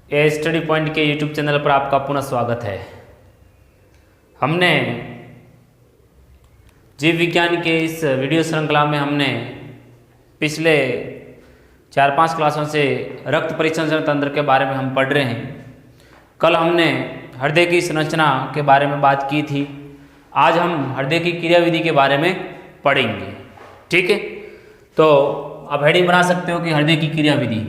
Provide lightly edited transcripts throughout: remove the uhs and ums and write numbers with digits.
ए study point के YouTube channel पर आपका पुनः स्वागत है। हमने जीव विज्ञान के इस वीडियो श्रृंखला में हमने पिछले 4-5 क्लासों से रक्त परिसंचरण तंत्र के बारे में हम पढ़ रहे हैं। कल हमने हृदय की संरचना के बारे में बात की थी। आज हम हृदय की क्रियाविधि के बारे में पढ़ेंगे। ठीक है, तो आप हेडिंग बना सकते हो कि हृदय की क्रियाविधि।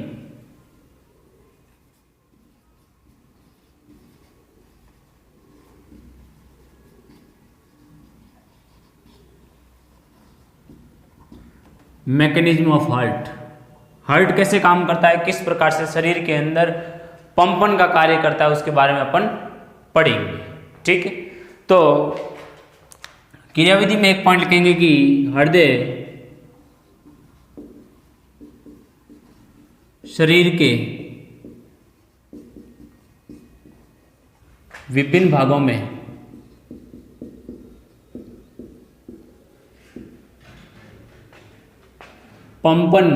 मैकेनिज्म ऑफ हार्ट कैसे काम करता है, किस प्रकार से शरीर के अंदर पंपन का कार्य करता है, उसके बारे में अपन पढ़ेंगे। ठीक है, तो क्रियाविधि में एक पॉइंट लिखेंगे कि हृदय शरीर के विभिन्न भागों में पंपन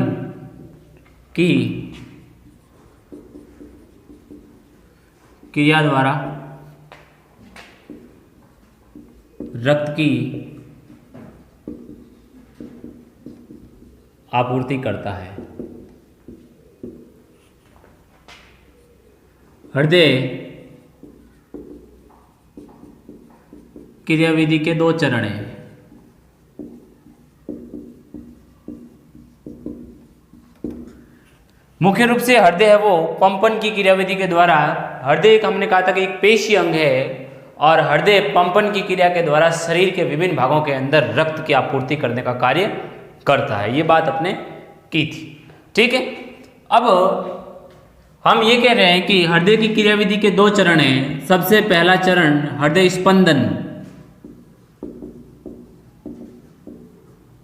की क्रिया द्वारा रक्त की आपूर्ति करता है। हृदय क्रियाविधि के 2 चरण हैं। मुख्य रूप से हृदय है वो पंपन की क्रियाविधि के द्वारा, हृदय एक हमने कहा था कि एक पेशी अंग है और हृदय पंपन की क्रिया के द्वारा शरीर के विभिन्न भागों के अंदर रक्त की आपूर्ति करने का कार्य करता है। ये बात अपने की थी। ठीक है, अब हम ये कह रहे हैं कि हृदय की क्रियाविधि के 2 चरण हैं। सबसे पहला चरण हृदय स्पंदन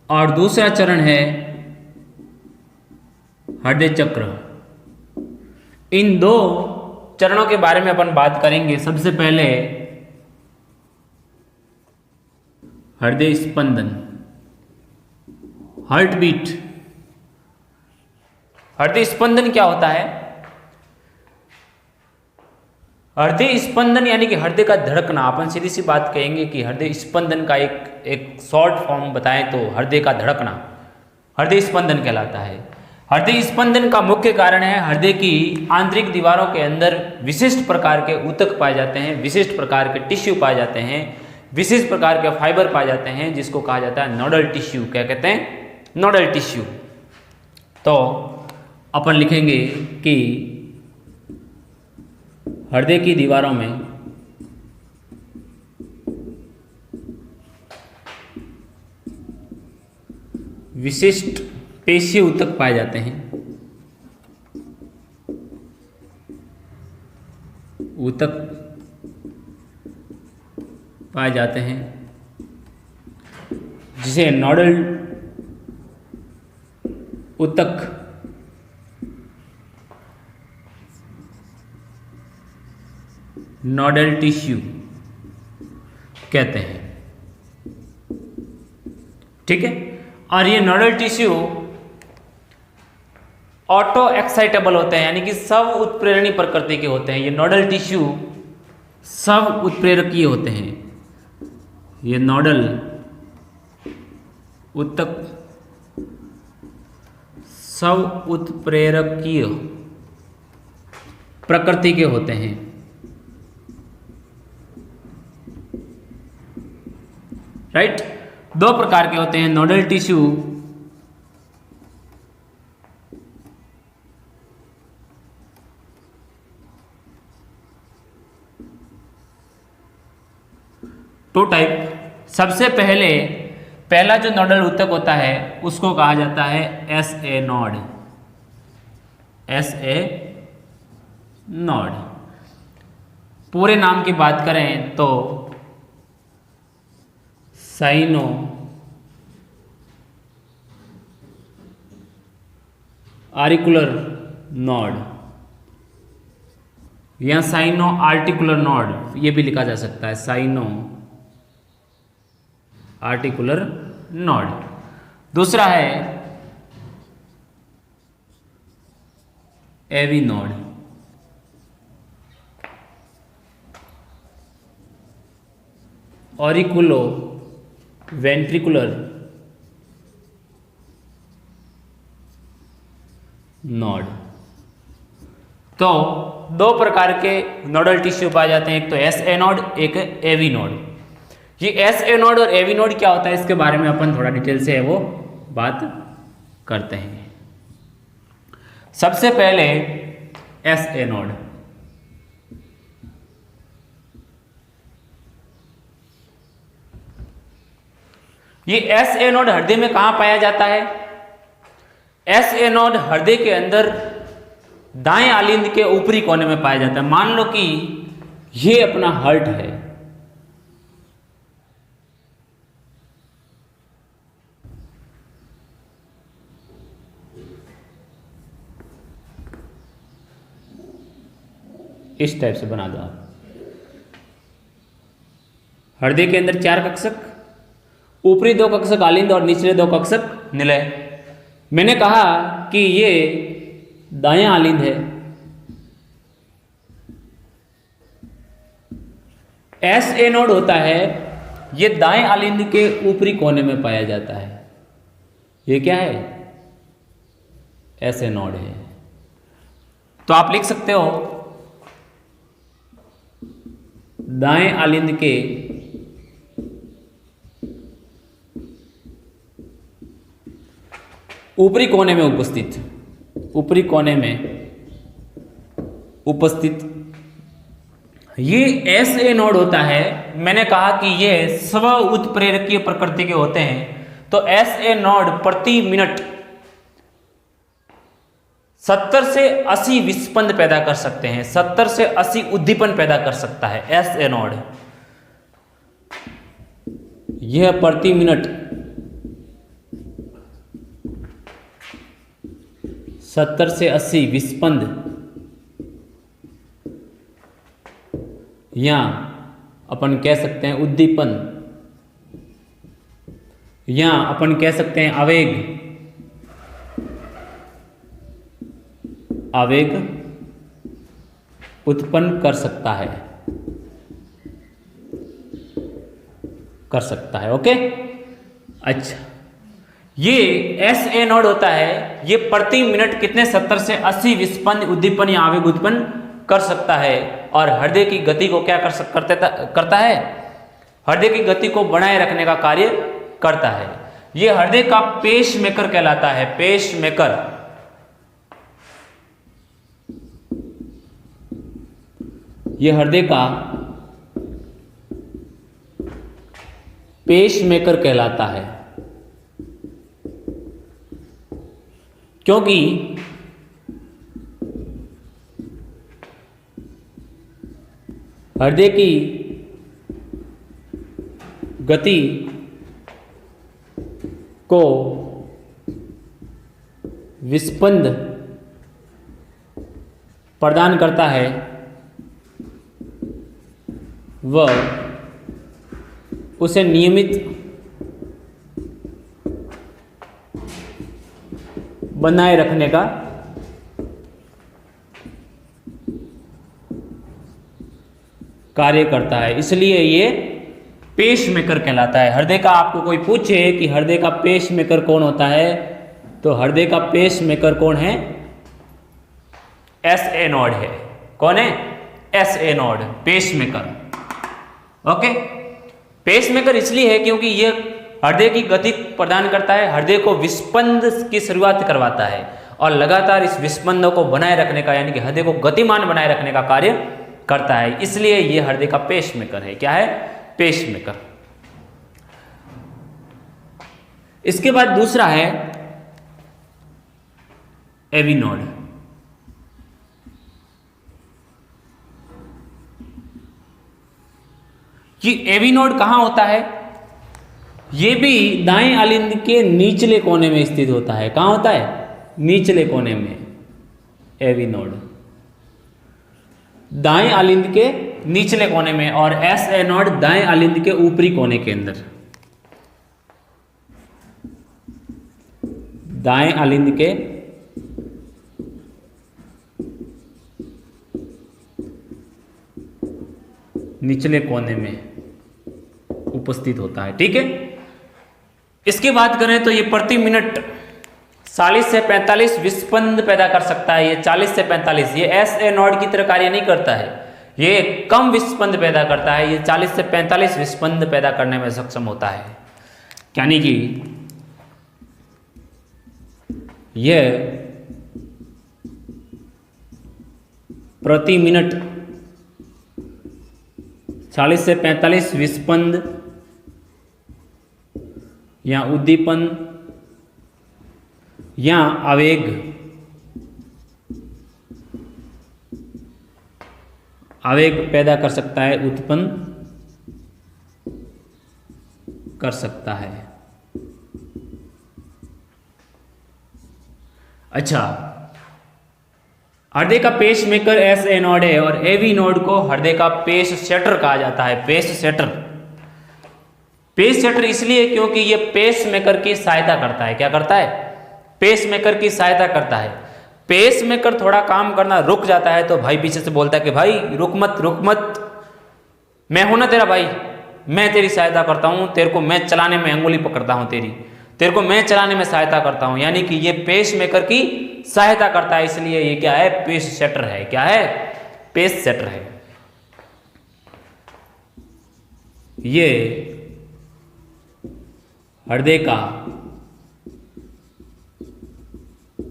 और दूसरा चरण है हृदय चक्र। इन 2 चरणों के बारे में अपन बात करेंगे। सबसे पहले हृदय स्पंदन, हार्ट बीट। हृदय स्पंदन क्या होता है? हृदय स्पंदन यानी कि हृदय का धड़कना। अपन सीधी सी बात कहेंगे कि हृदय स्पंदन का एक शॉर्ट फॉर्म बताएं तो हृदय का धड़कना हृदय स्पंदन कहलाता है। हृदय स्पंदन का मुख्य कारण है हृदय की आंतरिक दीवारों के अंदर विशिष्ट प्रकार के ऊतक पाए जाते हैं, विशिष्ट प्रकार के टिश्यू पाए जाते हैं, विशिष्ट प्रकार के फाइबर पाए जाते हैं, जिसको कहा जाता है नोडल टिश्यू। क्या कहते हैं? Nodal tissue. तो अपन लिखेंगे कि हृदय की दीवारों में विशिष्ट पेशीय ऊतक पाए जाते हैं। ऊतक पाए जाते हैं जिसे नोडल ऊतक नोडल टिश्यू कहते हैं। ठीक है, और ये नोडल टिश्यू ऑटो एक्साइटेबल होते हैं, यानी कि सब उत्प्रेरणी प्रकृति के होते हैं। ये नोडल टिश्यू सब उत्प्रेरकीय होते हैं। ये नोडल ऊतक सब उत्प्रेरकीय प्रकृति के होते हैं। राइट, 2 प्रकार के होते हैं नोडल टिश्यू। To type. सबसे पहला जो नोडल ऊतक होता है उसको कहा जाता है SA नोड। SA node. पूरे नाम की बात करें तो साइनो आर्टिकुलर नोड या साइनो आर्टिकुलर नोड, ये भी लिखा जा सकता है साइनो आर्टिकुलर नोड। दूसरा है AV node. Auriculo ventricular node. तो दो प्रकार के नोडल टिश्यू पाए जाते हैं, एक तो एस ए नोड, एक एवी नोड। ये एस ए नोड और एवी नोड क्या होता है, इसके बारे में अपन थोड़ा डिटेल से वो बात करते हैं। सबसे पहले एस ए नोड। ये एस ए नोड हृदय में कहां पाया जाता है? एस ए नोड हृदय के अंदर दाएं आलिंद के ऊपरी कोने में पाया जाता है। मान लो कि ये अपना हार्ट है, इस टाइप से बना दो आप। हृदय के अंदर 4 कक्षक, ऊपरी 2 कक्षक आलिंद और निचले 2 कक्षक निलय। मैंने कहा कि ये दायां आलिंद है, एस ए नोड होता है, ये दाएं आलिंद के ऊपरी कोने में पाया जाता है। ये क्या है? एस ए नोड है। तो आप लिख सकते हो दाएं आलिंद के ऊपरी कोने में उपस्थित, ऊपरी कोने में उपस्थित ये एस ए नोड होता है। मैंने कहा कि ये स्व उत्प्रेरकीय प्रकृति के होते हैं। तो एस ए नोड प्रति मिनट 70 से 80 विस्पंद पैदा कर सकते हैं, 70 से 80 उद्दीपन पैदा कर सकता है एस ए नोड। यह प्रति मिनट 70 से 80 विस्पंद या अपन कह सकते हैं उद्दीपन, या अपन कह सकते हैं आवेग, आवेग उत्पन्न कर सकता है, कर सकता है। ओके, अच्छा, ये एस ए नोड होता है, ये प्रति मिनट कितने 70 से 80 विस्पंद उद्दीपन या आवेग उत्पन्न कर सकता है। और हृदय की गति को क्या करता है? हृदय की गति को बनाए रखने का कार्य करता है। ये हृदय का पेस मेकर कहलाता है, पेस मेकर। ये हृदय का पेस मेकर कहलाता है, क्योंकि हृदय की गति को विस्पंद प्रदान करता है व उसे नियमित बनाए रखने का कार्य करता है। इसलिए ये पेस मेकर कहलाता है। हृदय का आपको कोई पूछे कि हृदय का पेस मेकर कौन होता है, तो हृदय का पेस मेकर कौन है? एस ए नोड है। कौन है? S A node, pacemaker. Okay, pacemaker इसलिए है क्योंकि ये हृदय की गति प्रदान करता है, हृदय को विस्पंद की शुरुआत करवाता है और लगातार इस विस्पंदों को बनाए रखने का, यानी कि हृदय को गतिमान बनाए रखने का कार्य करता है। इसलिए यह हृदय का पेस मेकर है। क्या है? Pacemaker. इसके बाद दूसरा है एवी नोड। ये एवी नोड कहां होता है? ये भी दाएं आलिंद के निचले कोने में स्थित होता है। कहां होता है? निचले कोने में एवी नोड, दाएं आलिंद के निचले कोने में, और एस ए नोड दाएं आलिंद के ऊपरी कोने के अंदर, दाएं आलिंद के निचले कोने में, उपस्थित होता है। ठीक है, इसकी बात करें तो ये प्रति मिनट 40 से 45 विस्पंद पैदा कर सकता है। ये 40 से 45, ये SA नोड की तरह कार्य नहीं करता है, ये कम विस्पंद पैदा करता है। ये 40 से 45 विस्पंद पैदा करने में सक्षम होता है, यानी कि यह प्रति मिनट 40 से 45 विस्पंद या उद्दीपन या आवेग पैदा कर सकता है, उत्पन्न कर सकता है। अच्छा, हृदय का पेस मेकर SA नोड है और AV नोड को हृदय का पेस सेटर कहा जाता है। पेस सेटर इसलिए क्योंकि ये पेस मेकर की सहायता करता है। क्या करता है? पेस मेकर की सहायता करता है। पेस मेकर थोड़ा काम करना रुक जाता है तो भाई पीछे से बोलता है कि भाई रुक मत, मैं हूं ना तेरा भाई, मैं तेरी सहायता करता हूं, तेरे को मैं चलाने में अंगुली पकड़ता हूं, तेरे को मैं चलाने में सहायता करता हूं। यानी कि ये पेस मेकर की सहायता करता है, इसलिए ये क्या है? पेस सेटर है। क्या है? पेस सेटर है। ये हृदय का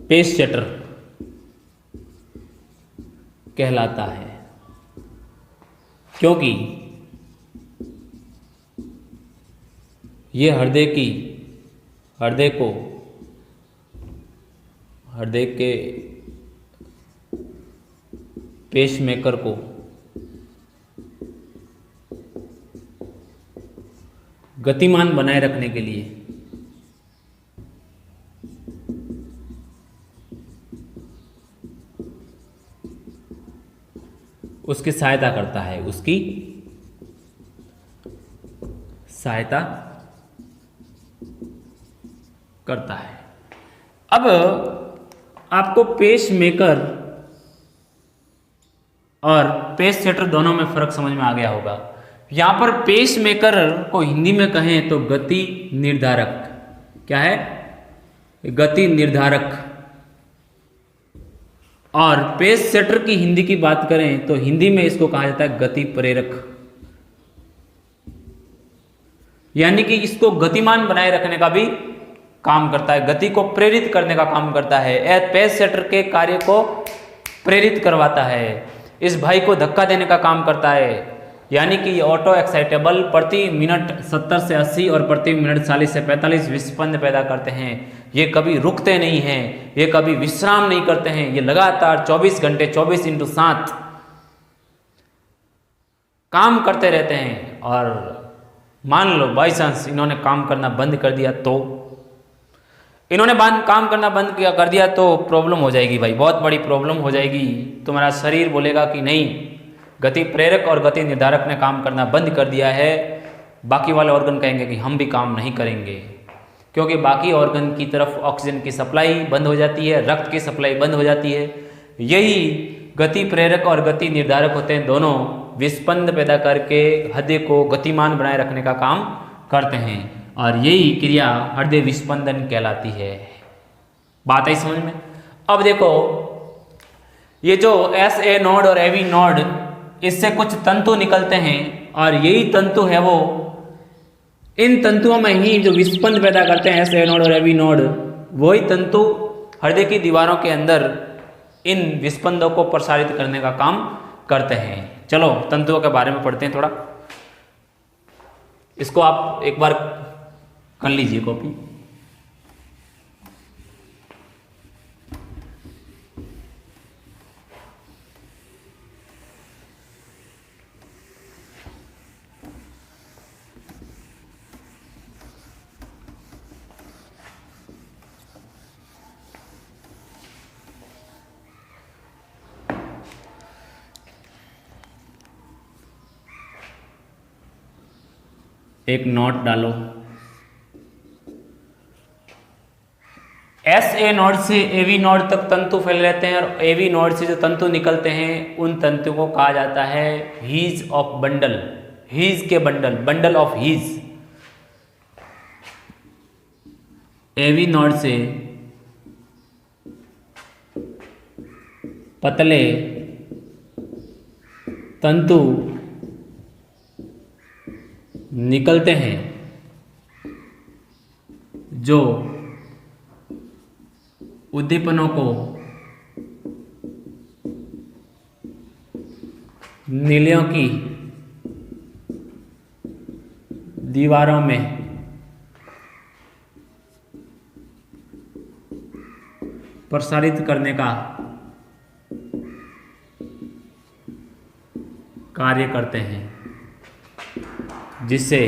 पेस सेटर कहलाता है, क्योंकि ये हृदय के पेस मेकर को गतिमान बनाए रखने के लिए उसकी सहायता करता है, उसकी सहायता करता है। अब आपको पेस मेकर और पेस सेटर दोनों में फर्क समझ में आ गया होगा। यहां पर पेस मेकर को हिंदी में कहें तो गति निर्धारक। क्या है? गति निर्धारक। और पेस सेटर की हिंदी की बात करें तो हिंदी में इसको कहा जाता है गति प्रेरक, यानी कि इसको गतिमान बनाए रखने का भी काम करता है, गति को प्रेरित करने का काम करता है। पेस सेटर के कार्य को प्रेरित करवाता है, इस भाई को धक्का देने का काम करता है। यानी कि ऑटो एक्साइटेबल प्रति मिनट 70 से 80 और प्रति मिनट 40 से 45 विस्पंद पैदा करते हैं। ये कभी रुकते नहीं हैं, ये कभी विश्राम नहीं करते हैं, ये लगातार 24 घंटे 24/7 काम करते रहते हैं। और मान लो बाई चांस इन्होंने काम करना बंद कर दिया तो काम करना बंद कर दिया तो प्रॉब्लम हो जाएगी भाई, बहुत बड़ी प्रॉब्लम हो जाएगी। तुम्हारा शरीर बोलेगा कि नहीं, गति प्रेरक और गति निर्धारक ने काम करना बंद कर दिया है। बाकी वाले ऑर्गन कहेंगे कि हम भी काम नहीं करेंगे, क्योंकि बाकी ऑर्गन की तरफ ऑक्सीजन की सप्लाई बंद हो जाती है, रक्त की सप्लाई बंद हो जाती है। यही गति प्रेरक और गति निर्धारक होते हैं, दोनों विस्पंद पैदा करके हृदय को गतिमान बनाए रखने का काम करते हैं। और यही क्रिया हृदय विस्पंदन कहलाती है। बात आई समझ में? अब देखो, ये जो SA नोड और AV नोड, इससे कुछ तंतु निकलते हैं और यही तंतु है वो, इन तंतुओं में ही जो विस्पंद पैदा करते हैं SA नोड और AV नोड, वही तंतु हृदय की दीवारों के अंदर इन विस्पंदों को प्रसारित करने का काम करते हैं। चलो तंतुओं के बारे में पढ़ते हैं थोड़ा। इसको आप एक बार कर लीजिए कॉपी। एक नोट डालो। SA नोड से AV नोड तक तंतु फैले रहते हैं और AV नोड से जो तंतु निकलते हैं उन तंतु को कहा जाता है हीज ऑफ बंडल। हीज के bundle, bundle of His. AV node से पतले तंतु निकलते हैं जो उद्दीपनों को नीलियों की दीवारों में प्रसारित करने का कार्य करते हैं, जिससे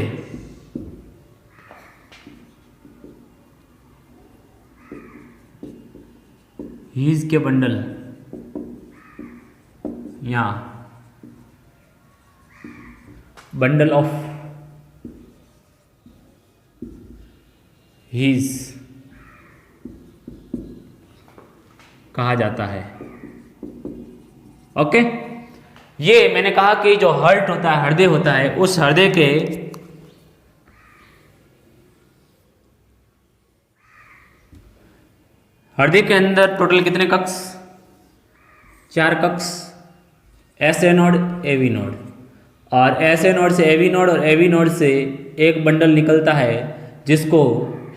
हीज के बंडल या बंडल ऑफ हीज कहा जाता है। ओके, ये मैंने कहा कि जो हर्ट होता है, हृदय होता है, उस हृदय के अंदर टोटल कितने कक्ष? 4 कक्ष, एसए नोड, एवी नोड, और एसए नोड से एवी नोड और एवी नोड से एक बंडल निकलता है जिसको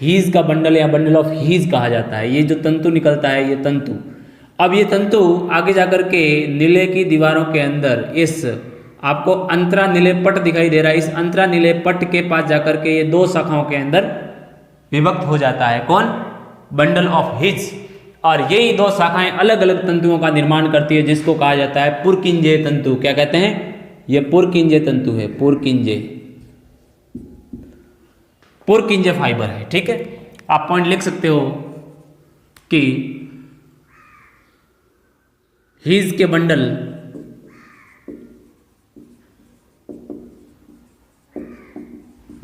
हीज का बंडल या बंडल ऑफ हीज कहा जाता है। ये जो तंतु निकलता है, ये तंतु, अब ये तंतु आगे जाकर के नीले की दीवारों के अंदर इस आपको अंतरा नीले पट दिखाई दे रहा है, इस अंतरा नीले पट के पास जाकर के ये 2 शाखाओं के अंदर विभक्त हो जाता है। कौन? Bundle of His. और यही 2 शाखाएं अलग अलग तंतुओं का निर्माण करती है, जिसको कहा जाता है पुरकिंजे तंतु। क्या कहते हैं? ये पुरकिंजे तंतु है, पुरकिंजे फाइबर है। ठीक है, आप पॉइंट लिख सकते हो कि हीज के बंडल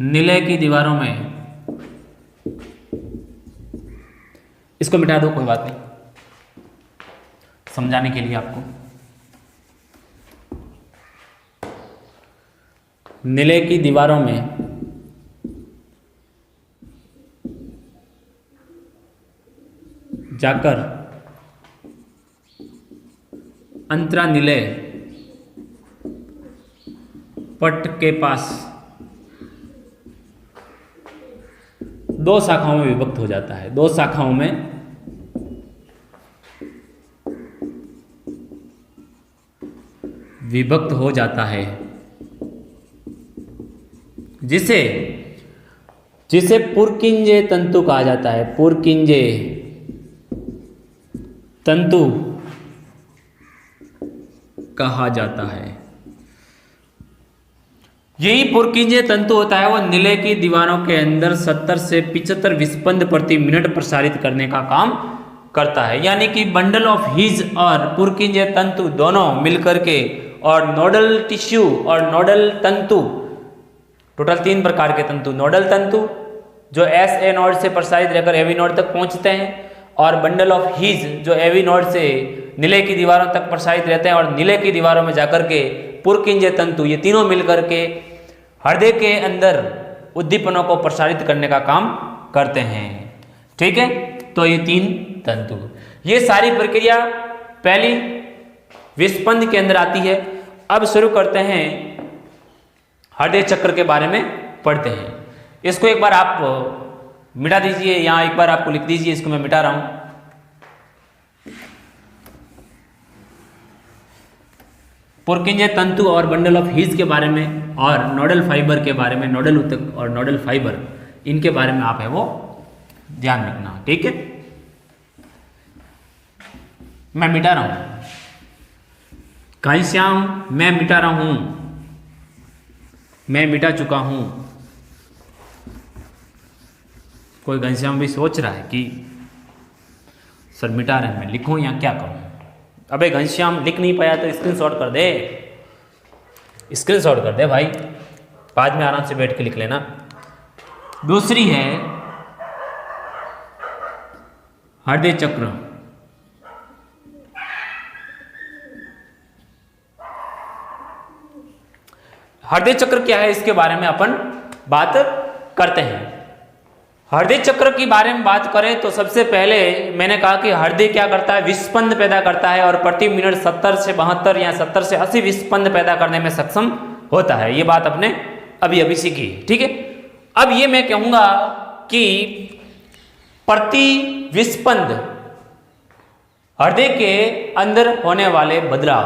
नीले की दीवारों में, इसको मिटा दो, कोई बात नहीं, समझाने के लिए आपको। नीले की दीवारों में जाकर अंतरा नीले पट के पास 2 शाखाओं में विभक्त हो जाता है। 2 शाखाओं में विभक्त हो जाता है, जिसे पुरकिंजे तंतु कहा जाता है। पुरकिंजे तंतु कहा जाता है। यही पुरकिंजे तंतु होता है, वो नीले की दीवारों के अंदर 70 से 75 विस्पंद प्रति मिनट प्रसारित करने का काम करता है। यानी कि बंडल ऑफ हीज और पुरकिंजे तंतु दोनों मिलकर के, और नोडल टिश्यू और नोडल तंतु, टोटल 3 प्रकार के तंतु। नोडल तंतु जो एस ए नोड से प्रसारित रहकर एवी नोड तक पहुंचते हैं, और बंडल ऑफ हीज जो एवी नोड से नीले की दीवारों तक प्रसारित रहते हैं, और नीले की दीवारों में जाकर के पुरकिंजे तंतु, ये तीनों मिलकर के हृदय के अंदर उद्दीपनों को प्रसारित करने का काम करते हैं। ठीक है, तो ये 3 तंतु, ये सारी प्रक्रिया पहली विस्पंद के अंदर आती है। अब शुरू करते हैं हृदय चक्र के बारे में पढ़ते हैं। इसको एक बार आप मिटा दीजिए, यहाँ एक बार आपको लिख दीजिए, इसको मैं मिटा रहा हूं। पुरकिंजे तंतु और बंडल ऑफ हीज के बारे में, और नोडल फाइबर के बारे में, नोडल ऊतक और नोडल फाइबर, इनके बारे में आप है वो ध्यान रखना। ठीक है, मैं मिटा रहा हूं। घनश्याम, मैं मिटा रहा हूं, मैं मिटा चुका हूं। कोई घनश्याम भी सोच रहा है कि सर मिटा रहे हैं, मैं लिखूं या क्या करूं? अबे घनश्याम, लिख नहीं पाया तो स्क्रीनशॉट कर दे, स्क्रीनशॉट कर दे भाई, बाद में आराम से बैठ के लिख लेना। दूसरी है हृदय चक्र। हृदय चक्र क्या है, इसके बारे में अपन बात करते हैं। हृदय चक्र की बारे में बात करें तो सबसे पहले मैंने कहा कि हृदय क्या करता है, विस्पंद पैदा करता है और प्रति मिनट 70 से 72 या 70 से 80 विस्पंद पैदा करने में सक्षम होता है। ये बात अपने अभी अभी सीखी, ठीक है। अब ये मैं कहूंगा कि प्रति विस्पंद हृदय के अंदर होने वाले बदलाव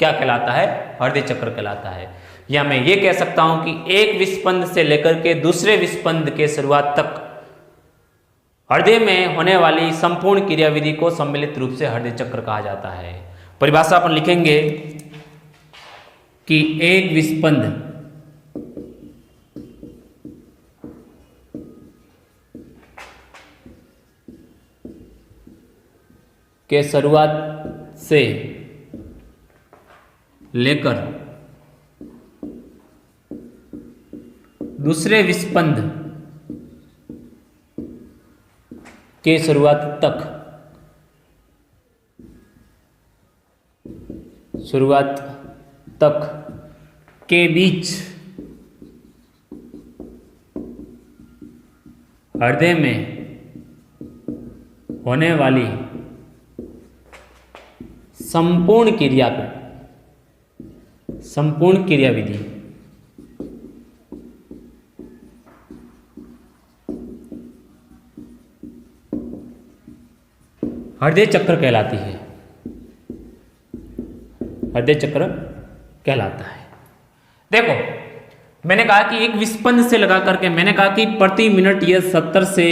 क्या कहलाता है, हृदय चक्र कहलाता है। या मैं ये कह सकता हूं कि एक विस्पंद से लेकर के दूसरे विस्पंद के शुरुआत तक हृदय में होने वाली संपूर्ण क्रियाविधि को सम्मिलित रूप से हृदय चक्र कहा जाता है। परिभाषा अपन लिखेंगे कि एक विस्पंद के शुरुआत से लेकर दूसरे विस्पंद के शुरुआत तक के बीच हृदय में होने वाली संपूर्ण क्रियाविधि हृदय चक्र कहलाती है, हृदय चक्र कहलाता है। देखो मैंने कहा कि एक विस्पंद से लगा करके मैंने कहा कि प्रति मिनट यह 70 से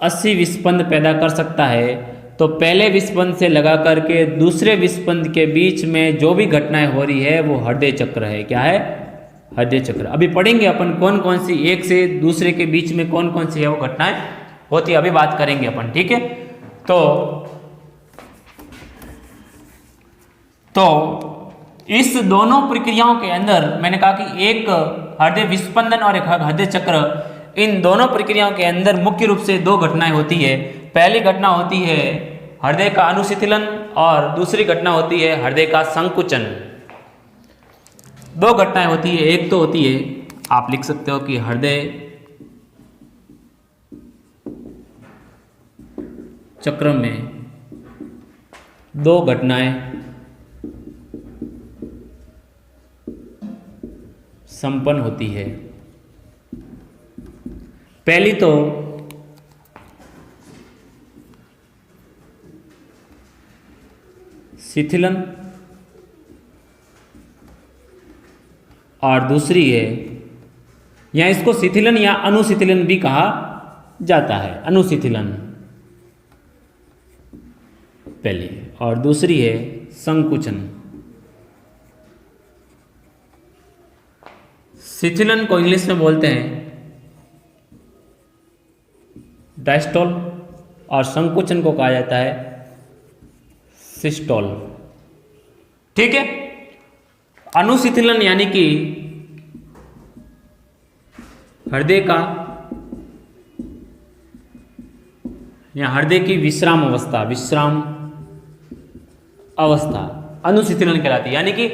80 विस्पंद पैदा कर सकता है। तो पहले विस्पंद से लगा करके दूसरे विस्पंद के बीच में जो भी घटनाएं हो रही है वो हृदय चक्र है। क्या है, हृदय चक्र। अभी पढ़ेंगे अपन कौन कौन सी एक से दूसरे के बीच में कौन कौन सी है वो घटनाएं होती है, अभी बात करेंगे अपन, ठीक है। तो इस दोनों प्रक्रियाओं के अंदर मैंने कहा कि एक हृदय विस्पंदन और एक हृदय चक्र, इन दोनों प्रक्रियाओं के अंदर मुख्य रूप से दो घटनाएं होती है। पहली घटना होती है हृदय का अनुशीतलन और दूसरी घटना होती है हृदय का संकुचन। दो घटनाएं होती है, एक तो होती है आप लिख सकते हो कि हृदय चक्र में दो घटनाएं संपन्न होती है। पहली तो शिथिलन और दूसरी है, या इसको शिथिलन या अनुशिथिलन भी कहा जाता है। अनुशिथिलन पहली और दूसरी है संकुचन। शिथिलन को इंग्लिश में बोलते हैं डायस्टोल और संकुचन को कहा जाता है सिस्टोल, ठीक है। अनुशिथिलन यानी कि हृदय का या हृदय की विश्राम अवस्था अनुशिथिलन कहलाती है। यानी कि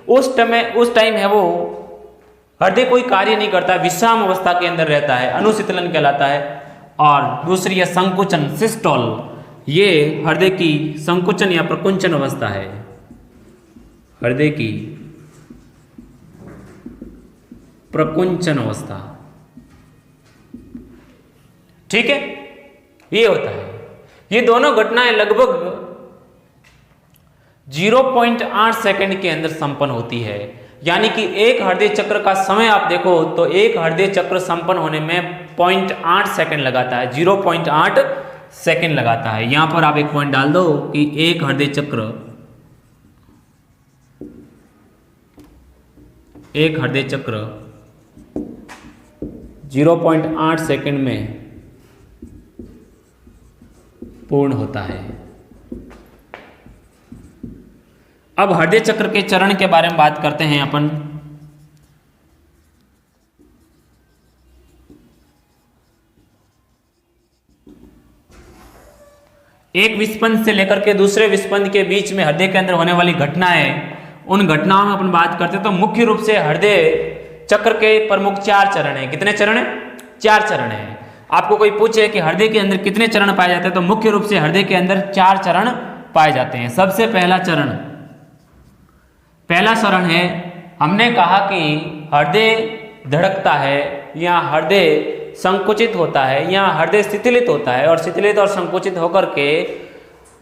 उस टाइम है वो हृदय कोई कार्य नहीं करता, विश्राम अवस्था के अंदर रहता है, अनुशीतलन कहलाता है। और दूसरी है संकुचन सिस्टोल, ये हृदय की संकुचन या प्रकुंचन अवस्था है, हृदय की प्रकुंचन अवस्था, ठीक है। ये होता है, ये दोनों घटनाएं लगभग 0.8 सेकंड के अंदर संपन्न होती है। यानी कि एक हृदय चक्र का समय आप देखो तो एक हृदय चक्र संपन्न होने में 0.8 सेकंड लगाता है, 0.8 सेकंड लगाता है। यहां पर आप एक पॉइंट डाल दो कि एक हृदय चक्र 0.8 सेकंड में पूर्ण होता है। अब हृदय चक्र के चरण के बारे में बात करते हैं अपन। एक विस्पंद से लेकर के दूसरे विस्पंद के बीच में हृदय के अंदर होने वाली घटनाएं, उन घटनाओं में अपन बात करते हैं तो मुख्य रूप से हृदय चक्र के प्रमुख 4 चरण हैं। कितने चरण हैं? 4 चरण हैं। आपको कोई पूछे कि हृदय के अंदर कितने चरण पाए जाते हैं, तो मुख्य रूप से हृदय के अंदर 4 चरण पाए जाते हैं। सबसे पहला चरण है, हमने कहा कि हृदय धड़कता है या हृदय संकुचित होता है या हृदय शिथिलित होता है, और शिथिलित और संकुचित होकर के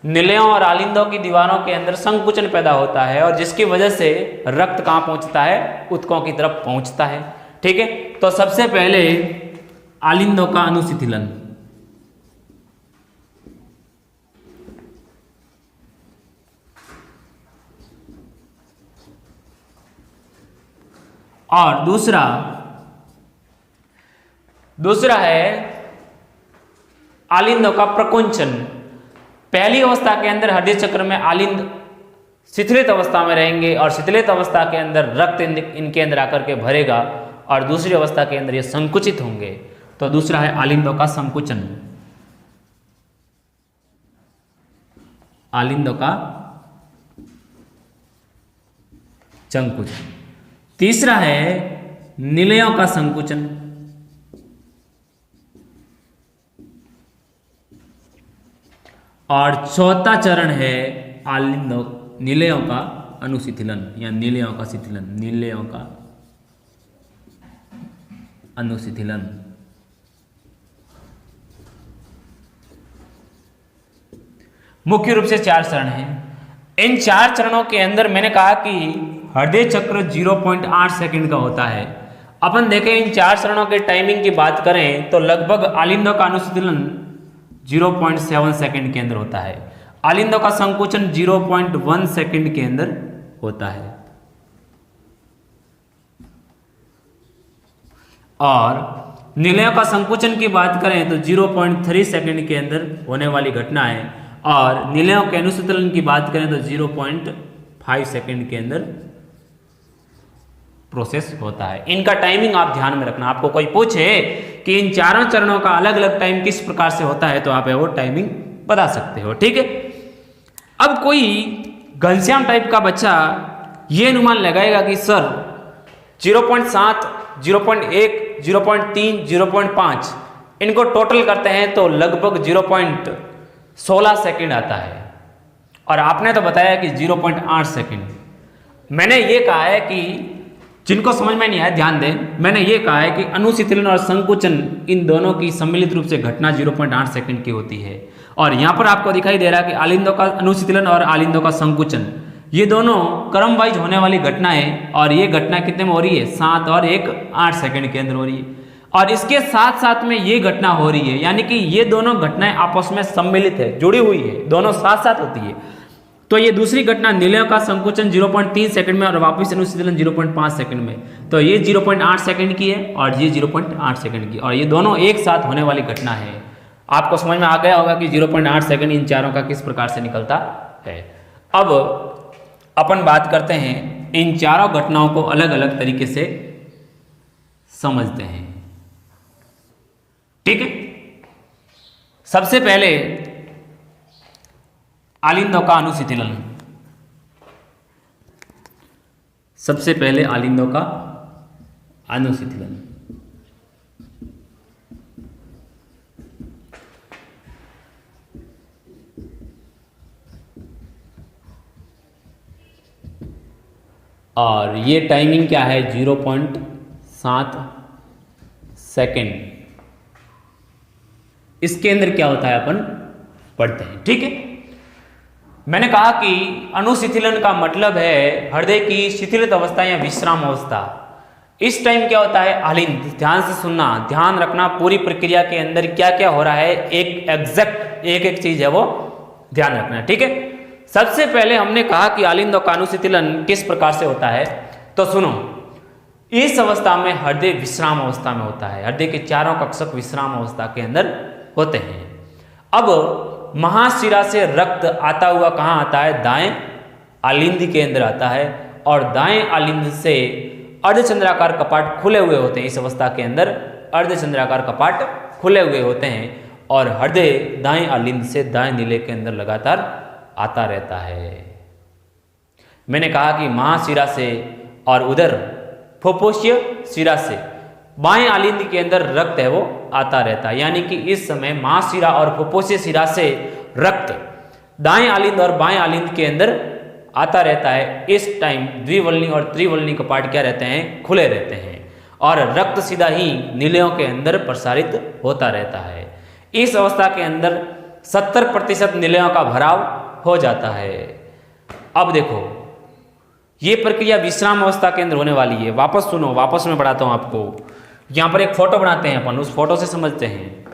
निलयों और आलिंदों की दीवारों के अंदर संकुचन पैदा होता है, और जिसकी वजह से रक्त कहाँ पहुंचता है, ऊतकों की तरफ पहुंचता है। ठीक है, तो सबसे पहले आलिंदों का अनुशिथिलन। और दूसरा है आलिंदों का प्रकुंचन। पहली अवस्था के अंदर हृदय चक्र में आलिंद शिथिलित अवस्था में रहेंगे और शिथिलित अवस्था के अंदर रक्त इनके अंदर आकर के भरेगा, और दूसरी अवस्था के अंदर ये संकुचित होंगे। तो दूसरा है आलिंदों का संकुचन, आलिंदों का संकुचन। तीसरा है निलयों का संकुचन, और चौथा चरण है निलयों का अनुशिथिलन या निलयों का शिथिलन, निलयों का अनुशिथिलन। मुख्य रूप से 4 चरण हैं। इन 4 चरणों के अंदर मैंने कहा कि हृदय चक्र 0.8 सेकंड का होता है। अपन देखें इन 4 चरणों के टाइमिंग की बात करें तो लगभग आलिंदों का अनुशीलन 0.7 सेकंड के अंदर होता है, आलिंदों का संकुचन 0.1 सेकंड के अंदर होता है, और निलयों का संकुचन की बात करें तो 0.3 सेकंड के अंदर होने वाली घटना है, और निलयों के अनुशीतलन की बात करें तो 0.5 सेकंड के अंदर प्रोसेस होता है। इनका टाइमिंग आप ध्यान में रखना। आपको कोई पूछे कि इन 4 चरणों का अलग अलग टाइम किस प्रकार से होता है तो आप वो टाइमिंग बता सकते हो। ठीक है, अब कोई घनश्याम टाइप का बच्चा ये अनुमान लगाएगा कि सर 0.7, 0.1, 0.3, 0.5 इनको टोटल करते हैं तो लगभग 0.16 सेकंड आता है, और आपने तो बताया कि 0.8 सेकंड। मैंने ये कहा है कि जिनको समझ में नहीं आया ध्यान दें, मैंने ये कहा है कि अनुशीतलन और संकुचन इन दोनों की सम्मिलित रूप से घटना 0.8 सेकंड की होती है, और यहाँ पर आपको दिखाई दे रहा है कि आलिंदों का अनुशीतलन और आलिंदों का संकुचन ये दोनों क्रम वाइज होने वाली घटनाएं, और ये घटना कितने में हो रही है, 7 और 1 8 सेकंड के अंदर हो रही है, और इसके साथ साथ में ये घटना हो रही है, यानी कि ये दोनों घटनाएं आपस में सम्मिलित है, जुड़ी हुई है, दोनों साथ साथ होती है। तो ये दूसरी घटना निलयों का संकुचन 0.3 सेकंड में और वापस अनुशीतलन 0.5 सेकंड में, तो ये 0.8 सेकंड की है और ये 0.8 सेकंड की, और ये दोनों एक साथ होने वाली घटना है। आपको समझ में आ गया होगा कि 0.8 सेकंड इन चारों का किस प्रकार से निकलता है। अब अपन बात करते हैं इन चारों घटनाओं को अलग अलग तरीके से समझते हैं। ठीक है, सबसे पहले आलिंदों का अनुशीतलन। सबसे पहले आलिंदों का अनुशीतलन। और ये टाइमिंग क्या है, 0.7 सेकेंड। इसके अंदर क्या होता है अपन पढ़ते हैं। ठीक है, मैंने कहा कि अनुशिथिलन का मतलब है हृदय की शिथिलित अवस्था या विश्राम अवस्था। इस टाइम क्या होता है, आलिंद, ध्यान से सुनना, ध्यान रखना, पूरी प्रक्रिया के अंदर क्या क्या हो रहा है, एक एग्जैक्ट एक चीज है वो ध्यान रखना। ठीक है, सबसे पहले हमने कहा कि आलिंदों का अनुशीतलन किस प्रकार से होता है, तो सुनो, इस अवस्था में हृदय विश्राम अवस्था में होता है, हृदय के चारों कक्षक विश्राम अवस्था के अंदर होते हैं। अब महाशिरा से रक्त आता हुआ कहाँ आता है, दाएं आलिंद के अंदर आता है, और दाएं आलिंद से अर्धचंद्राकार कपाट खुले हुए होते हैं। इस अवस्था के अंदर अर्धचंद्राकार कपाट खुले हुए होते हैं, और हृदय दाएं आलिंद से दाएं नीले के अंदर लगातार आता रहता है। मैंने कहा कि महाशिरा से और उधर फुफ्फुसीय शिरा से बाएं आलिंद के अंदर रक्त है वो आता रहता है, यानी कि इस समय महाशिरा और फुफ्फुसीय शिरा से रक्त दाएं आलिंद और बाएं आलिंद के अंदर आता रहता है। इस टाइम द्विवल्नी और त्रिवल्नी कपाट क्या रहते हैं, खुले रहते हैं और रक्त सीधा ही नीलियों के अंदर प्रसारित होता रहता है। इस अवस्था के अंदर 70% नीलियों का भराव हो जाता है। अब देखो ये प्रक्रिया विश्राम अवस्था के अंदर होने वाली है। वापस सुनो, वापस मैं बढ़ाता हूं आपको। यहां पर एक फोटो बनाते हैं अपन, उस फोटो से समझते हैं।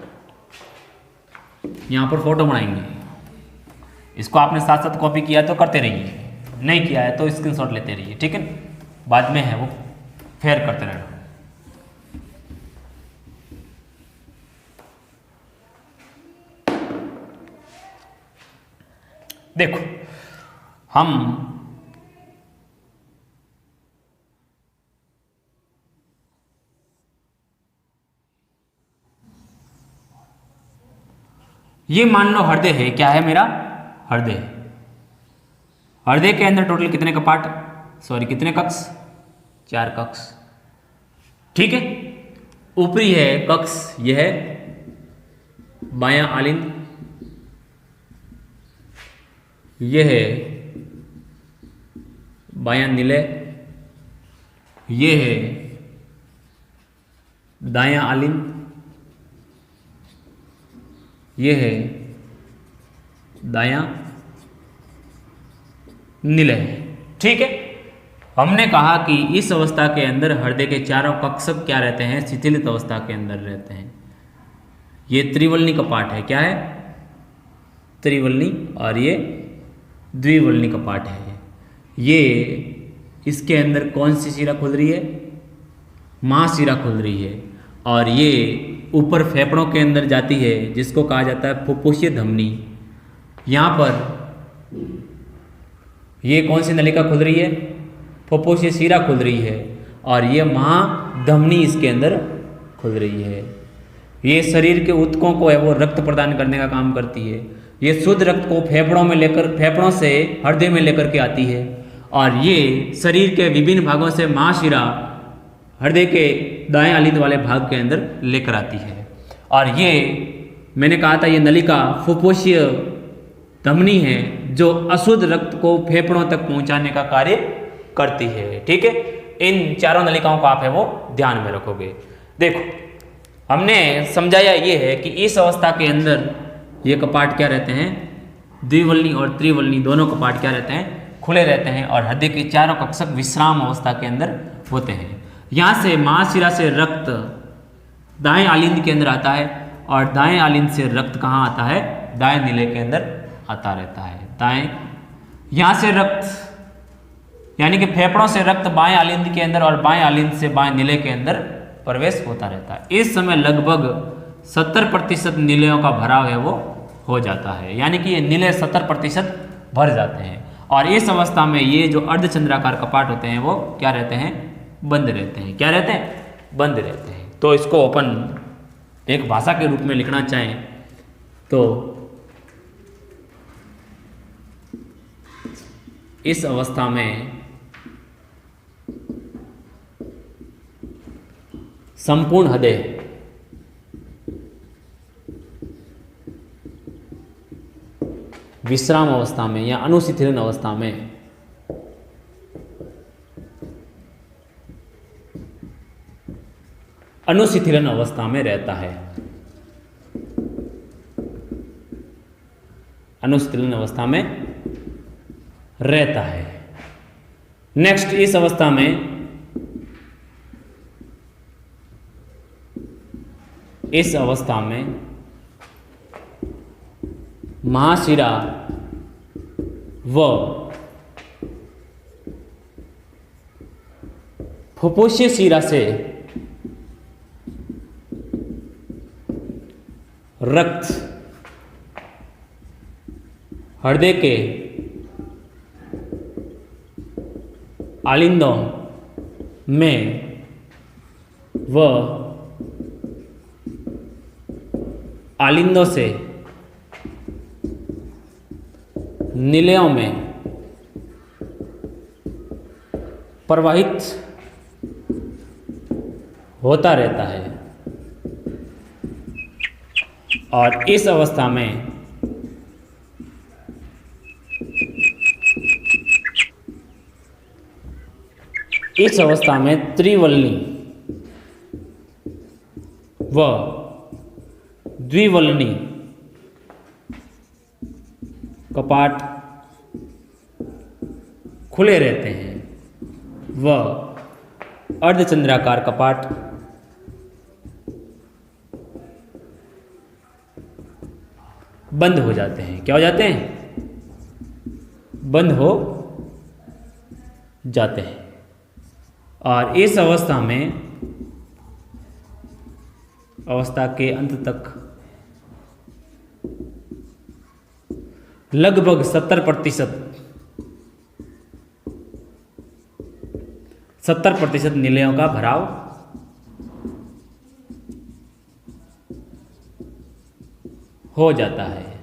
यहां पर फोटो बनाएंगे, इसको आपने साथ साथ कॉपी किया तो करते रहिए, नहीं किया है तो स्क्रीनशॉट लेते रहिए, ठीक है। बाद में है वो फेयर करते रहना। देखो हम ये मान लो हृदय है, क्या है मेरा हृदय। हृदय के अंदर टोटल कितने कपाट, सॉरी कितने कक्ष, 4 कक्ष, ठीक है। ऊपरी है कक्ष, यह है बायां आलिंद, यह है बायां निलय, यह है दायां आलिंद, यह है दायां निलय, ठीक है। हमने कहा कि इस अवस्था के अंदर हृदय के चारों कक्षक क्या रहते हैं, शिथिलित अवस्था के अंदर रहते हैं। ये त्रिवल्नी कपाट है, क्या है त्रिवल्नी, और ये द्विवल्नी कपाट है। ये इसके अंदर कौन सी शिरा खुल रही है, महाशिरा खुल रही है, और ये ऊपर फेफड़ों के अंदर जाती है जिसको कहा जाता है फुफ्फुसीय धमनी। यहाँ पर ये कौन सी नलिका खुल रही है, फुफ्फुसीय शिरा खुल रही है, और ये महाधमनी इसके अंदर खुल रही है। ये शरीर के ऊतकों को है वो रक्त प्रदान करने का काम करती है। ये शुद्ध रक्त को फेफड़ों में लेकर, फेफड़ों से हृदय में लेकर के आती है, और ये शरीर के विभिन्न भागों से महाशिरा हृदय के दाएं आलिंद वाले भाग के अंदर लेकर आती है। और ये मैंने कहा था ये नलिका फुफ्फुसीय धमनी है जो अशुद्ध रक्त को फेफड़ों तक पहुंचाने का कार्य करती है, ठीक है। इन चारों नलिकाओं को आप है वो ध्यान में रखोगे। देखो हमने समझाया ये है कि इस अवस्था के अंदर ये कपाट क्या रहते हैं, द्विवल्नी और त्रिवल्नी दोनों कपाट क्या रहते हैं, खुले रहते हैं, और हृदय के चारों कक्षक विश्राम अवस्था के अंदर होते हैं। यहाँ से महाशिरा से रक्त दाएं आलिंद के अंदर आता है, और दाएं आलिंद से रक्त कहाँ आता है, दाएं निलय के अंदर आता रहता है। दाएं यहाँ से रक्त यानी कि फेफड़ों से रक्त बाएं आलिंद के अंदर और बाएं आलिंद से बाएं निलय के अंदर प्रवेश होता रहता है। इस समय लगभग 70% निलयों का भराव है वो हो जाता है, यानी कि ये निलय 70% भर जाते हैं। और इस अवस्था में ये जो अर्धचंद्राकार कपाट होते हैं वो क्या रहते हैं, बंद रहते हैं। क्या रहते हैं, बंद रहते हैं। तो इसको अपन एक भाषा के रूप में लिखना चाहें तो इस अवस्था में संपूर्ण हृदय विश्राम अवस्था में या अनुशिथिलन अवस्था में अनुशिथिलन अवस्था में रहता है। अनुशिथिलन अवस्था में रहता है। नेक्स्ट इस अवस्था में महाशिरा व फुफ्फुसीय शिरा से रक्त हृदय के आलिंदों में व आलिंदों से निलयों में प्रवाहित होता रहता है। और इस अवस्था में त्रिवलनी व द्विवलनी कपाट खुले रहते हैं व अर्धचंद्राकार कपाट बंद हो जाते हैं। क्या हो जाते हैं? बंद हो जाते हैं। और इस अवस्था में अवस्था के अंत तक लगभग 70% निलयों का भराव हो जाता है।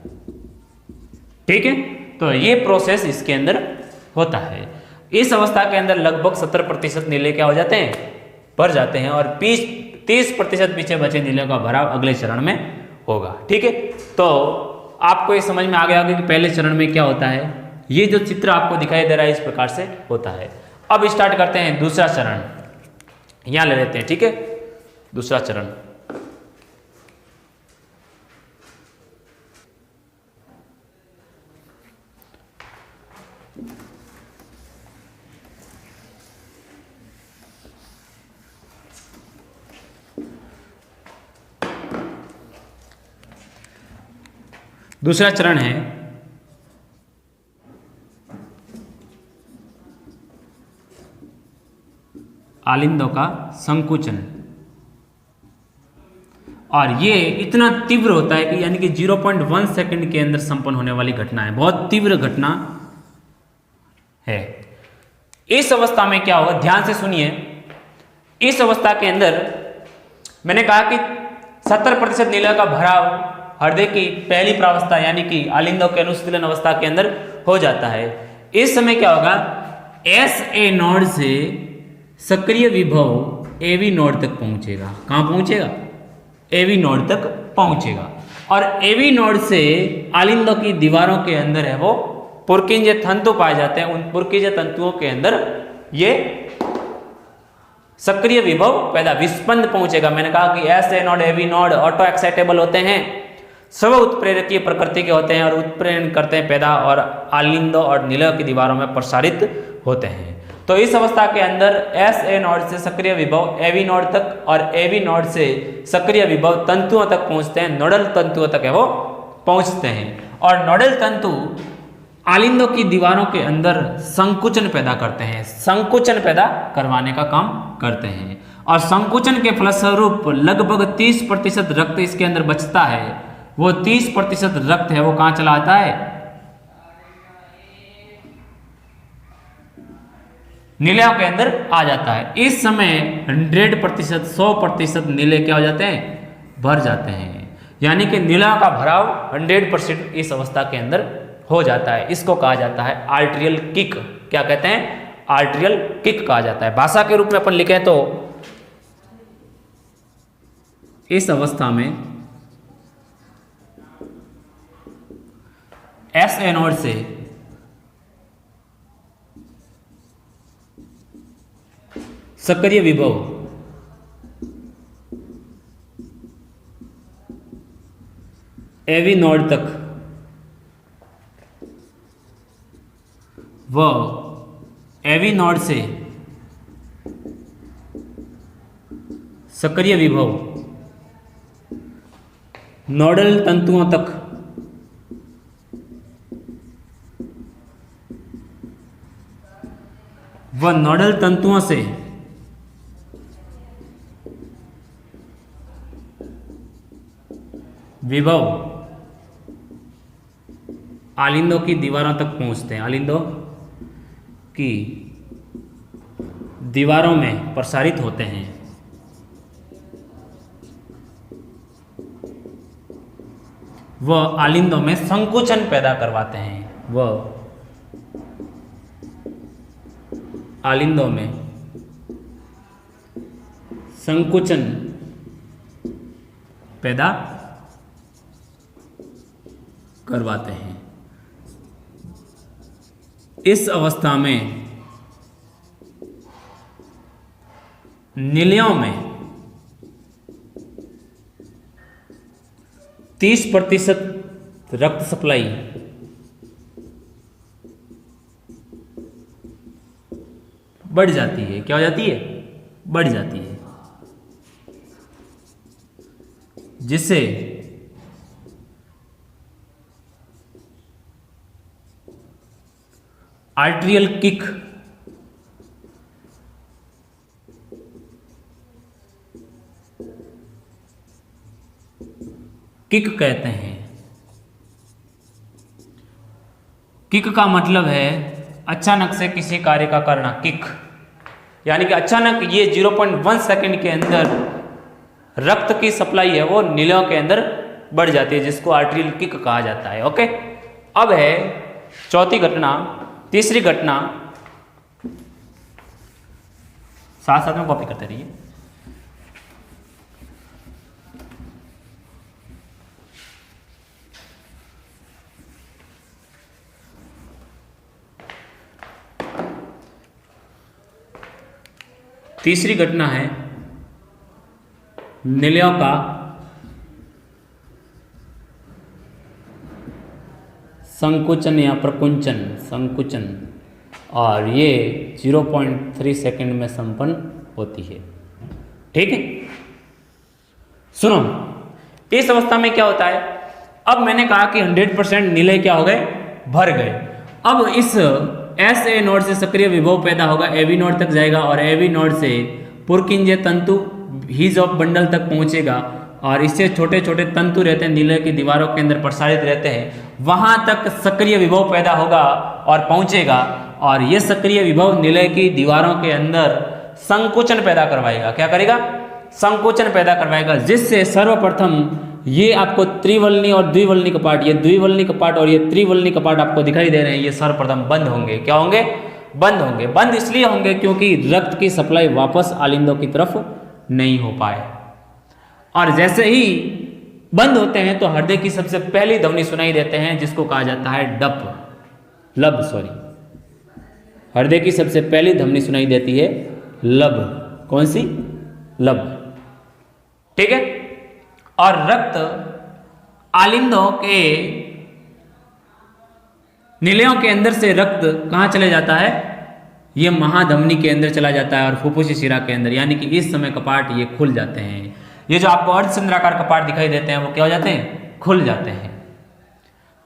ठीक है, तो ये प्रोसेस इसके अंदर होता है। इस अवस्था के अंदर लगभग 70% नीले क्या हो जाते हैं? भर जाते हैं और 30% पीछे बचे नीले का भराव अगले चरण में होगा। ठीक है, तो आपको ये समझ में आ गया होगा कि पहले चरण में क्या होता है। ये जो चित्र आपको दिखाई दे रहा है इस प्रकार से होता है। अब स्टार्ट करते हैं दूसरा चरण, यहां ले लेते हैं। ठीक है, दूसरा चरण है आलिंदों का संकुचन। और ये इतना तीव्र होता है कि यानी कि 0.1 सेकंड के अंदर संपन्न होने वाली घटना है, बहुत तीव्र घटना है। इस अवस्था में क्या होगा, ध्यान से सुनिए। इस अवस्था के अंदर मैंने कहा कि 70% नीला का भराव हृदय की पहली प्रावस्था यानी कि आलिंदों के अनुशीलन अवस्था के अंदर हो जाता है। इस समय क्या होगा, SA नोड से सक्रिय विभव AV नोड तक पहुंचेगा। कहां पहुंचेगा? AV नोड तक पहुंचेगा। और AV नोड से आलिंदों की दीवारों के अंदर है वो पुरकिंज तंतु पाए जाते हैं। उन पुरकिंज तंतुओं के अंदर ये सक्रिय विभव पैदा विस्पंद पहुंचेगा। मैंने कहा कि SA node AV node auto excitable होते हैं, स्व उत्प्रेरकीय प्रकृति के होते हैं और उत्प्रेरण करते हैं पैदा और आलिंदों और निलयों की दीवारों में प्रसारित होते हैं। तो इस अवस्था के अंदर SA नोड से सक्रिय विभव AV नोड तक और AV नोड से सक्रिय विभव तंतुओं तक पहुंचते हैं, नोडल तंतुओं तक है वो पहुंचते हैं। और नोडल तंतु आलिंदों की दीवारों के अंदर संकुचन पैदा करते हैं, संकुचन पैदा करवाने का काम करते हैं। और संकुचन के फलस्वरूप लगभग 30% रक्त इसके अंदर बचता है। वो 30% रक्त है वो कहां चला आता है? नीलयों के अंदर आ जाता है। इस समय 100%, 100% नीले क्या हो जाते हैं? भर जाते हैं। यानी कि नीलयों का भराव 100% इस अवस्था के अंदर हो जाता है। इसको कहा जाता है आर्टेरियल किक। क्या कहते हैं? आर्टेरियल किक कहा जाता है। भाषा के रूप में अपन लिखें तो इस अवस्था में SA नोड से सक्रिय विभव AV नोड तक व AV नोड से सक्रिय विभव नोडल तंतुओं तक व नोडल तंतुओं से विभव आलिंदों की दीवारों तक पहुंचते हैं, आलिंदों की दीवारों में प्रसारित होते हैं। वह आलिंदों में संकुचन पैदा करवाते हैं। वह आलिंदों में संकुचन पैदा करवाते हैं। इस अवस्था में निलयों में 30% रक्त सप्लाई बढ़ जाती है। क्या हो जाती है? बढ़ जाती है, जिससे आर्टेरियल किक कहते हैं। किक का मतलब है अचानक से किसी कार्य का करना। किक यानी कि अचानक ये 0.1 सेकंड के अंदर रक्त की सप्लाई है वो नीलों के अंदर बढ़ जाती है, जिसको आर्टेरियल किक कहा जाता है। ओके, अब है चौथी घटना, तीसरी घटना, साथ साथ में कॉपी करते रहिए। तीसरी घटना है निलयों का संकुचन या प्रकुंचन, संकुचन, और ये 0.3 सेकंड में संपन्न होती है। ठीक है, सुनो, इस अवस्था में क्या होता है? अब मैंने कहा कि 100% निलय क्या हो गए? भर गए। अब इस SA नोड से सक्रिय विभव पैदा होगा, AV नोड तक जाएगा और AV नोड से पुरकिंजे तंतु हीज ऑफ बंडल तक पहुंचेगा और इससे छोटे छोटे तंतु रहते हैं, निलय की दीवारों के अंदर प्रसारित रहते हैं, वहां तक सक्रिय विभव पैदा होगा और पहुंचेगा, और यह सक्रिय विभव निलय की दीवारों के अंदर संकुचन पैदा करवाएगा। क्या करेगा? संकुचन पैदा करवाएगा, जिससे सर्वप्रथम ये आपको त्रिवलनी और द्विवलनी कपाट, ये द्विवलनी कपाट और ये त्रिवलनी कपाट आपको दिखाई दे रहे हैं, ये सर्वप्रथम बंद होंगे। क्या होंगे? बंद होंगे। बंद इसलिए होंगे क्योंकि रक्त की सप्लाई वापस आलिंदों की तरफ नहीं हो पाए। और जैसे ही बंद होते हैं तो हृदय की सबसे पहली ध्वनि सुनाई देते हैं, जिसको कहा जाता है लब। हृदय की सबसे पहली ध्वनि सुनाई देती है लब। कौन सी? लब। ठीक है, और रक्त आलिंदों के निलयों के अंदर से रक्त कहाँ चले जाता है? ये महाधमनी के अंदर चला जाता है और फुफ्फुसी शिरा के अंदर, यानी कि इस समय कपाट ये खुल जाते हैं। ये जो आपको अर्धचंद्राकार कपाट दिखाई देते हैं वो क्या हो जाते हैं? खुल जाते हैं।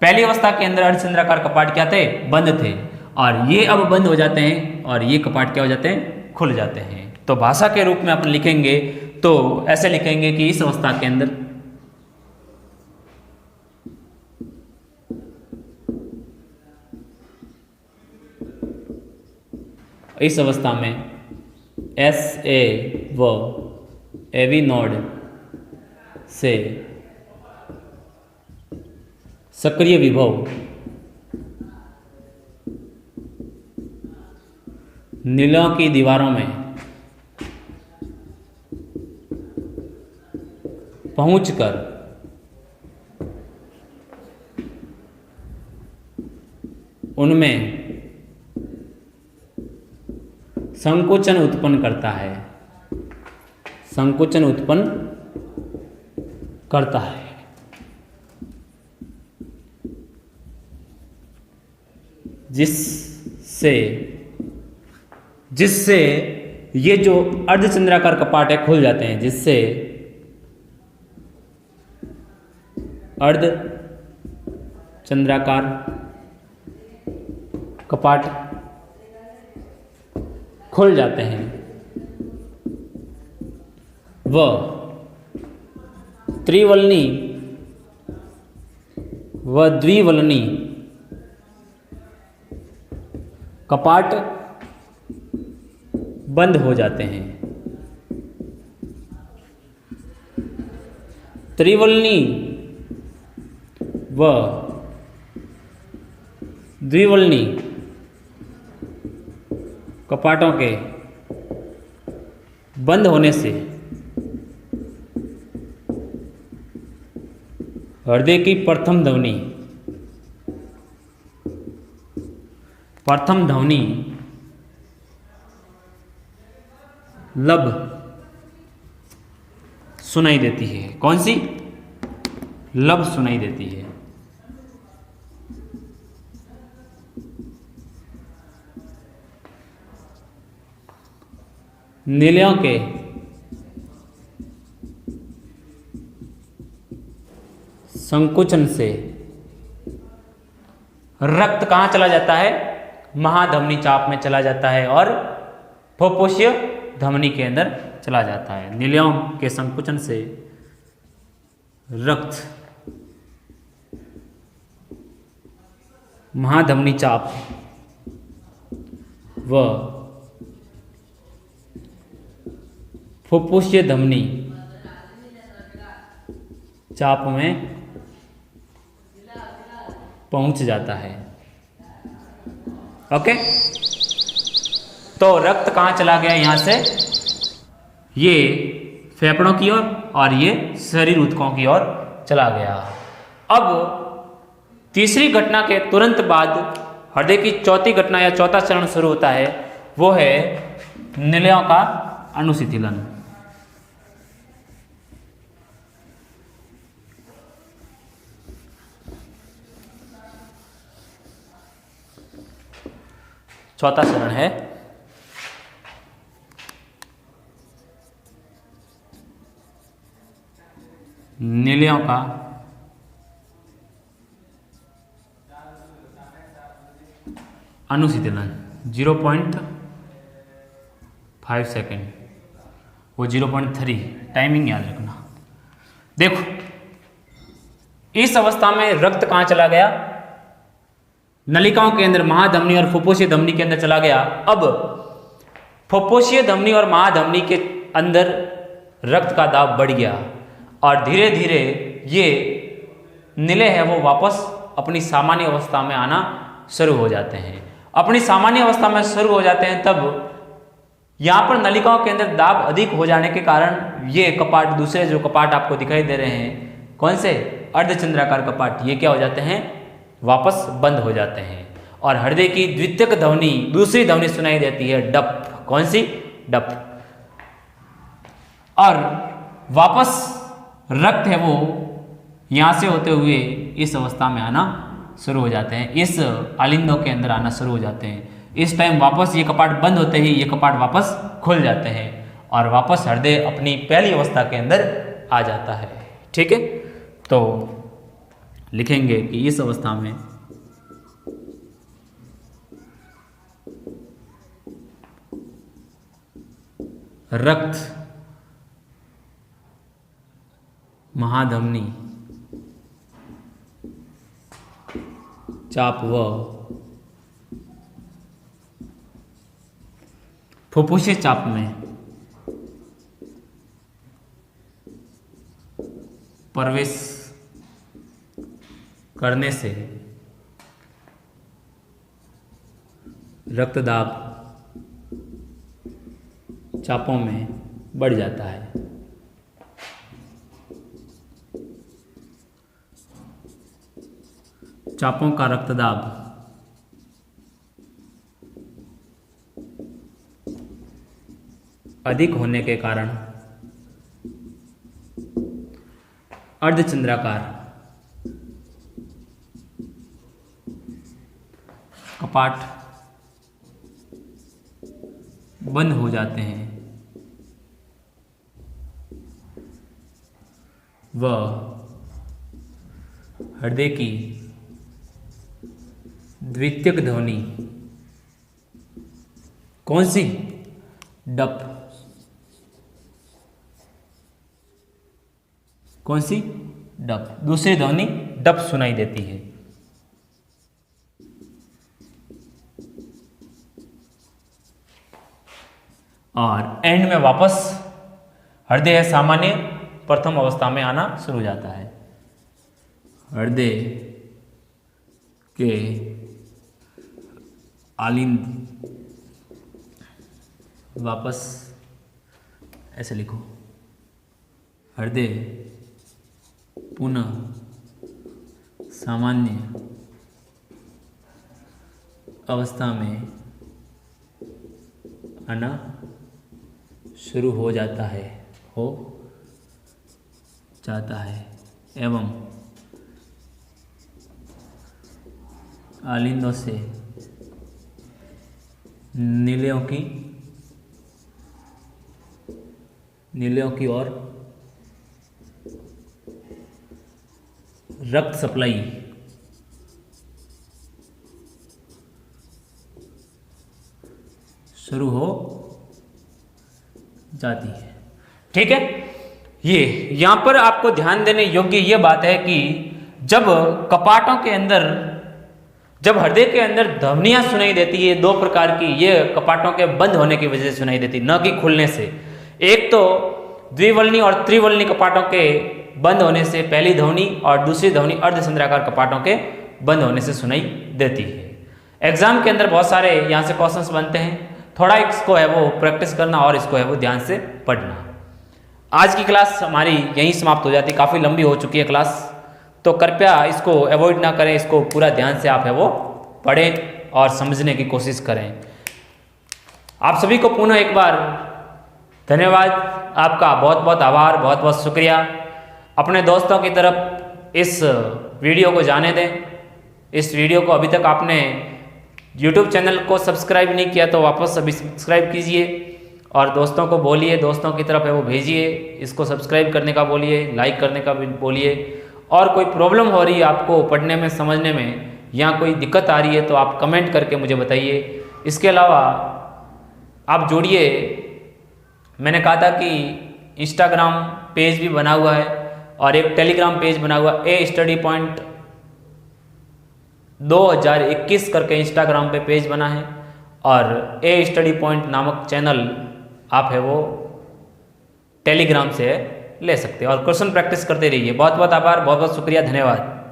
पहली अवस्था के अंदर अर्धचंद्राकार कपाट क्या थे? बंद थे, और ये अब बंद हो जाते हैं और ये कपाट क्या हो जाते हैं? खुल जाते हैं। तो भाषा के रूप में अपन लिखेंगे तो ऐसे लिखेंगे कि इस अवस्था के अंदर में SA व AV नोड से सक्रिय विभव निलयों की दीवारों में पहुंचकर उनमें संकुचन उत्पन्न करता है। संकुचन उत्पन्न करता है, जिससे ये जो अर्धचंद्राकार कपाट है खुल जाते हैं, जिससे अर्धचंद्राकार कपाट खुल जाते हैं व त्रिवलनी व द्विवलनी कपाट बंद हो जाते हैं। त्रिवलनी व द्विवलनी कपाटों के बंद होने से हृदय की प्रथम ध्वनि, प्रथम ध्वनि लब सुनाई देती है। कौन सी? लब सुनाई देती है। नीलियों के संकुचन से रक्त कहां चला जाता है? महाधमनी चाप में चला जाता है और फुफ्फुसीय धमनी के अंदर चला जाता है। नीलियों के संकुचन से रक्त महाधमनी चाप व फुफ्फुसीय धमनी चाप में पहुंच जाता है। ओके, तो रक्त कहां चला गया? यहां से ये फेफड़ों की ओर और ये शरीर ऊतकों की ओर चला गया। अब तीसरी घटना के तुरंत बाद हृदय की चौथी घटना या चौथा चरण शुरू होता है, वो है निलयों का अनुशिथिलन। चौथा चरण है नीलियों का अनुशीतलन। 0.5 सेकेंड, वो 0.3, टाइमिंग याद रखना। देखो, इस अवस्था में रक्त कहां चला गया? नलिकाओं के अंदर, महाधमनी और फुफ्फुसीय धमनी के अंदर चला गया। अब फुफ्फुसीय धमनी और महाधमनी के अंदर रक्त का दाब बढ़ गया और धीरे धीरे ये निलय है वो वापस अपनी सामान्य अवस्था में आना शुरू हो जाते हैं। अपनी सामान्य अवस्था में शुरू हो जाते हैं तब यहाँ पर नलिकाओं के अंदर दाब अधिक हो जाने के कारण ये कपाट, दूसरे जो कपाट आपको दिखाई दे रहे हैं, कौन से? अर्धचंद्राकार कपाट, ये क्या हो जाते हैं? वापस बंद हो जाते हैं और हृदय की द्वितीयक ध्वनि, दूसरी ध्वनि सुनाई देती है, डप। कौन सी? डप। और वापस रक्त है वो यहां से होते हुए इस अवस्था में आना शुरू हो जाते हैं, इस आलिंदों के अंदर आना शुरू हो जाते हैं। इस टाइम वापस ये कपाट बंद होते ही ये कपाट वापस खुल जाते हैं और वापस हृदय अपनी पहली अवस्था के अंदर आ जाता है। ठीक है, तो लिखेंगे कि इस अवस्था में रक्त महाधमनी चाप व फुफ्फुसीय चाप में प्रवेश करने से रक्तदाब चापों में बढ़ जाता है। चापों का रक्तदाब अधिक होने के कारण अर्धचंद्राकार कपाट बंद हो जाते हैं व हृदय की द्वितीयक ध्वनि, कौन सी? डप। कौन सी? डप। दूसरी ध्वनि डप सुनाई देती है। और एंड में वापस हृदय सामान्य प्रथम अवस्था में आना शुरू हो जाता है। हृदय के आलिंद वापस ऐसे लिखो, हृदय पुनः सामान्य अवस्था में आना शुरू हो जाता है एवं आलिंदों से नीलियों की ओर रक्त सप्लाई शुरू हो जाती है। ठीक है, ये यहां पर आपको ध्यान देने योग्य ये बात है कि जब कपाटों के अंदर, जब हृदय के अंदर ध्वनियां सुनाई देती है, दो प्रकार की, ये कपाटों के बंद होने की वजह से सुनाई देती, न कि खुलने से। एक तो द्विवल्नी और त्रिवल्नी कपाटों के बंद होने से पहली ध्वनि, और दूसरी ध्वनि अर्धचंद्राकार कपाटों के बंद होने से सुनाई देती है। एग्जाम के अंदर बहुत सारे यहाँ से क्वेश्चंस बनते हैं, थोड़ा इसको है वो प्रैक्टिस करना और इसको है वो ध्यान से पढ़ना। आज की क्लास हमारी यहीं समाप्त हो जाती है, काफ़ी लंबी हो चुकी है क्लास, तो कृपया इसको अवॉइड ना करें, इसको पूरा ध्यान से आप है वो पढ़ें और समझने की कोशिश करें। आप सभी को पुनः एक बार धन्यवाद, आपका बहुत बहुत आभार, बहुत बहुत शुक्रिया। अपने दोस्तों की तरफ इस वीडियो को जाने दें। इस वीडियो को अभी तक आपने YouTube चैनल को सब्सक्राइब नहीं किया तो वापस अभी सब्सक्राइब कीजिए और दोस्तों को बोलिए, दोस्तों की तरफ है वो भेजिए, इसको सब्सक्राइब करने का बोलिए, लाइक करने का भी बोलिए। और कोई प्रॉब्लम हो रही है आपको पढ़ने में, समझने में, या कोई दिक्कत आ रही है तो आप कमेंट करके मुझे बताइए। इसके अलावा आप जुड़िए, मैंने कहा था कि इंस्टाग्राम पेज भी बना हुआ है और एक टेलीग्राम पेज बना हुआ है, ए स्टडी पॉइंट 2021 करके इंस्टाग्राम पे पेज बना है, और ए स्टडी पॉइंट नामक चैनल आप है वो टेलीग्राम से ले सकते हैं और क्वेश्चन प्रैक्टिस करते रहिए। बहुत बहुत आभार, बहुत बहुत शुक्रिया, धन्यवाद।